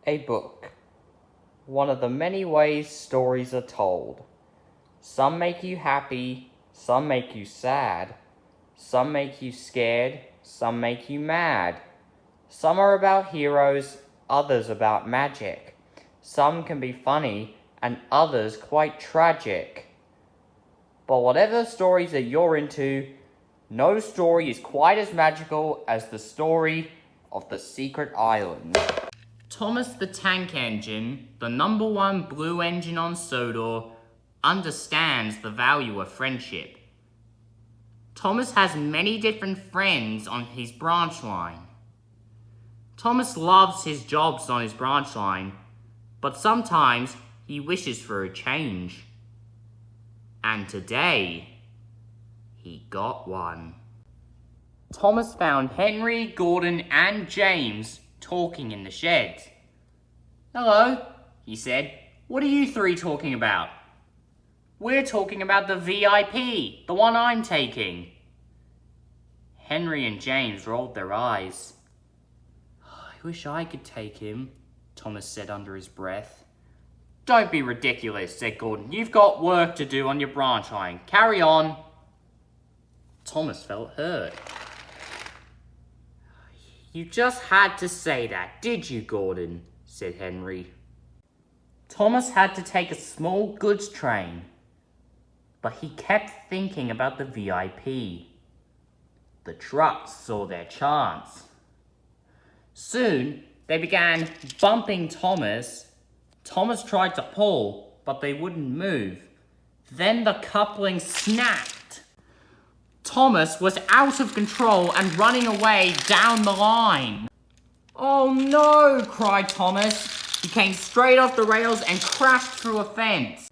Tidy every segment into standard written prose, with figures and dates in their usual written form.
A book. One of the many ways stories are told. Some make you happy, some make you sad. Some make you scared, some make you mad. Some are about heroes, others about magic. Some can be funny, and others quite tragic. But whatever stories that you're into, no story is quite as magical as the story of the Secret Island. Thomas the Tank Engine, the #1 blue engine on Sodor, understands the value of friendship. Thomas has many different friends on his branch line. Thomas loves his jobs on his branch line, but sometimes he wishes for a change. And today, he got one. Thomas found Henry, Gordon, and James talking in the sheds. "Hello," he said. "What are you three talking about?" "We're talking about the VIP, the one I'm taking." Henry and James rolled their eyes. "I wish I could take him," Thomas said under his breath. "Don't be ridiculous," said Gordon. "You've got work to do on your branch line. Carry on." Thomas felt hurt. "You just had to say that, did you, Gordon?" said Henry. Thomas had to take a small goods train, but he kept thinking about the VIP. The trucks saw their chance. Soon, they began bumping Thomas. Thomas tried to pull, but they wouldn't move. Then the coupling snapped. Thomas was out of control and running away down the line. "Oh no!" cried Thomas. He came straight off the rails and crashed through a fence.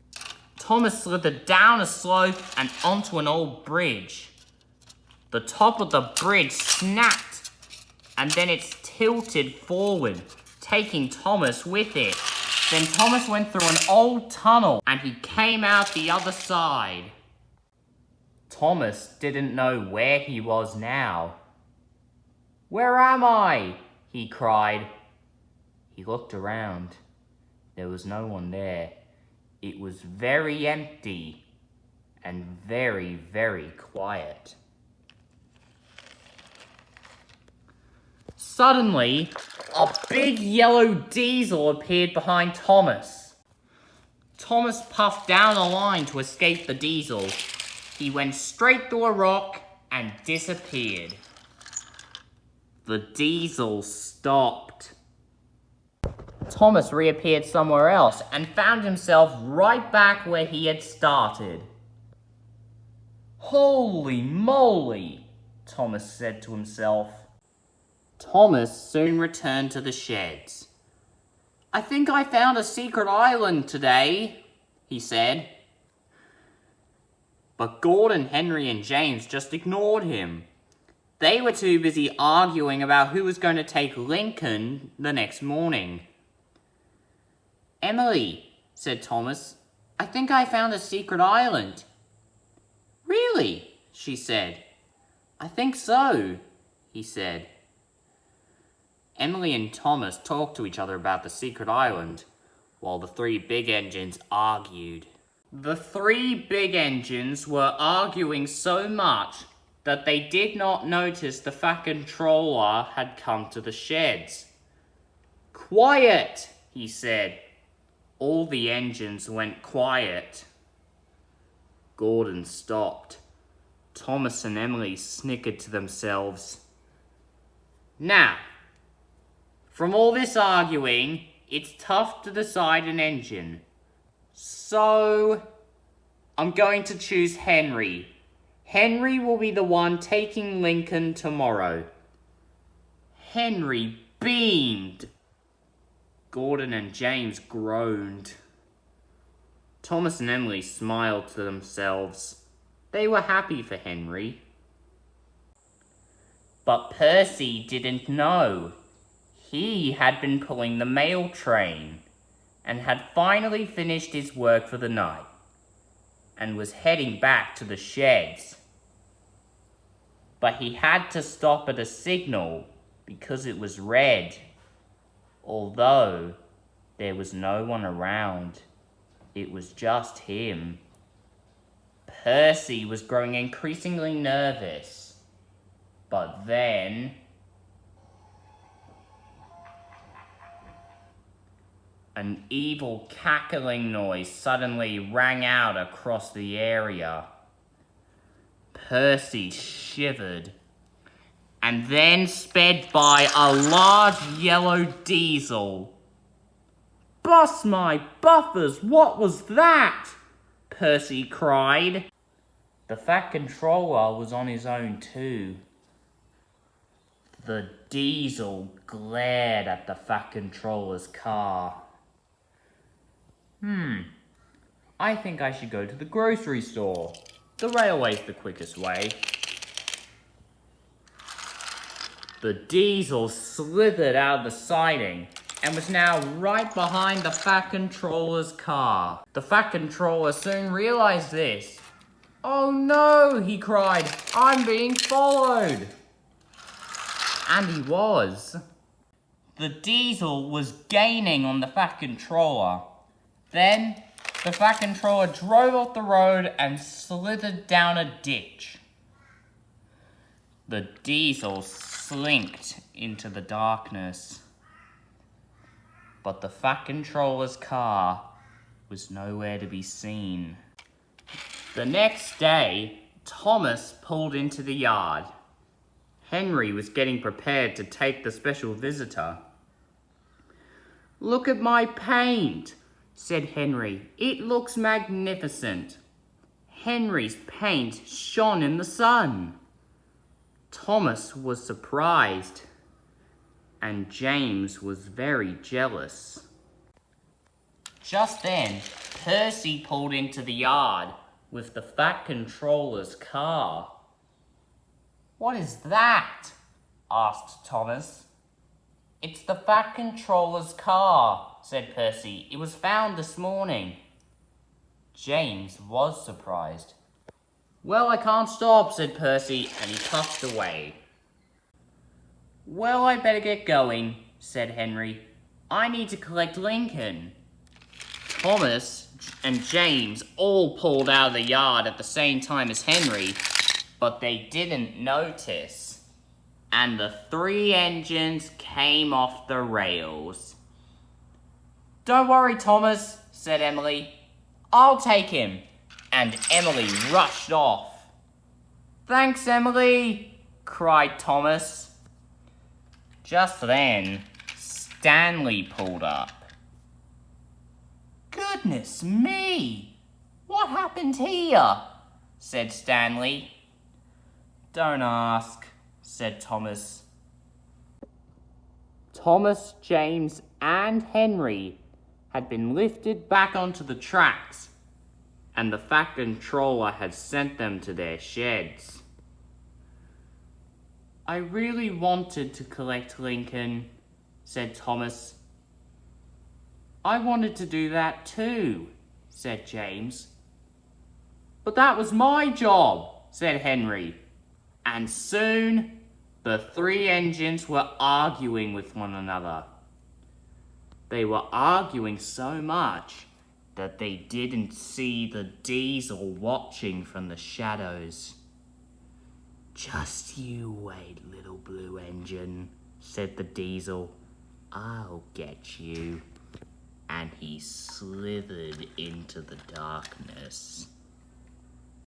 Thomas slithered down a slope and onto an old bridge. The top of the bridge snapped, and then it tilted forward, taking Thomas with it. Then Thomas went through an old tunnel, and he came out the other side. Thomas didn't know where he was now. "Where am I?" he cried. He looked around. There was no one there. It was very empty and very, very quiet. Suddenly, a big yellow diesel appeared behind Thomas. Thomas puffed down a line to escape the diesel. He went straight through a rock and disappeared. The diesel stopped. Thomas reappeared somewhere else and found himself right back where he had started. "Holy moly," Thomas said to himself. Thomas soon returned to the sheds. "I think I found a secret island today," he said. But Gordon, Henry, and James just ignored him. They were too busy arguing about who was going to take Lincoln the next morning. "Emily," said Thomas, "I think I found a secret island." "Really?" she said. "I think so," he said. Emily and Thomas talked to each other about the secret island, while the three big engines argued. The three big engines were arguing so much that they did not notice the Fat Controller had come to the sheds. "Quiet," he said. All the engines went quiet. Gordon stopped. Thomas and Emily snickered to themselves. "Now, from all this arguing, it's tough to decide an engine. So, I'm going to choose Henry. Henry will be the one taking Lincoln tomorrow." Henry beamed. Gordon and James groaned. Thomas and Emily smiled to themselves. They were happy for Henry. But Percy didn't know. He had been pulling the mail train and had finally finished his work for the night and was heading back to the sheds. But he had to stop at a signal because it was red, although There was no one around. It was just him. Percy was growing increasingly nervous. But then... an evil cackling noise suddenly rang out across the area. Percy shivered, and then sped by a large yellow diesel. "Bust my buffers, what was that?" Percy cried. The Fat Controller was on his own too. The diesel glared at the Fat Controller's car. I think I should go to the grocery store. The railway's the quickest way. The diesel slithered out of the siding and was now right behind the Fat Controller's car. The Fat Controller soon realized this. "Oh no," he cried, "I'm being followed." And he was. The diesel was gaining on the Fat Controller. Then, the Fat Controller drove off the road and slithered down a ditch. The diesel slinked into the darkness. But the Fat Controller's car was nowhere to be seen. The next day, Thomas pulled into the yard. Henry was getting prepared to take the special visitor. "Look at my paint," said Henry. "It looks magnificent." Henry's paint shone in the sun. Thomas was surprised, and James was very jealous. Just then, Percy pulled into the yard with the Fat Controller's car. "What is that?" asked Thomas. "It's the Fat Controller's car," said Percy. "It was found this morning." James was surprised. "Well, I can't stop," said Percy, and he puffed away. "Well, I'd better get going," said Henry. "I need to collect Lincoln." Thomas and James all pulled out of the yard at the same time as Henry, but they didn't notice. And the 3 engines came off the rails. "Don't worry, Thomas," said Emily. "I'll take him." And Emily rushed off. "Thanks, Emily," cried Thomas. Just then, Stanley pulled up. "Goodness me! What happened here?" said Stanley. "Don't ask," said Thomas. Thomas, James, and Henry had been lifted back onto the tracks, and the Fat Controller had sent them to their sheds. "I really wanted to collect Lincoln," said Thomas. "I wanted to do that too," said James. "But that was my job," said Henry. And soon, the 3 engines were arguing with one another. They were arguing so much that they didn't see the diesel watching from the shadows. "Just you wait, little blue engine," said the diesel. "I'll get you." And he slithered into the darkness.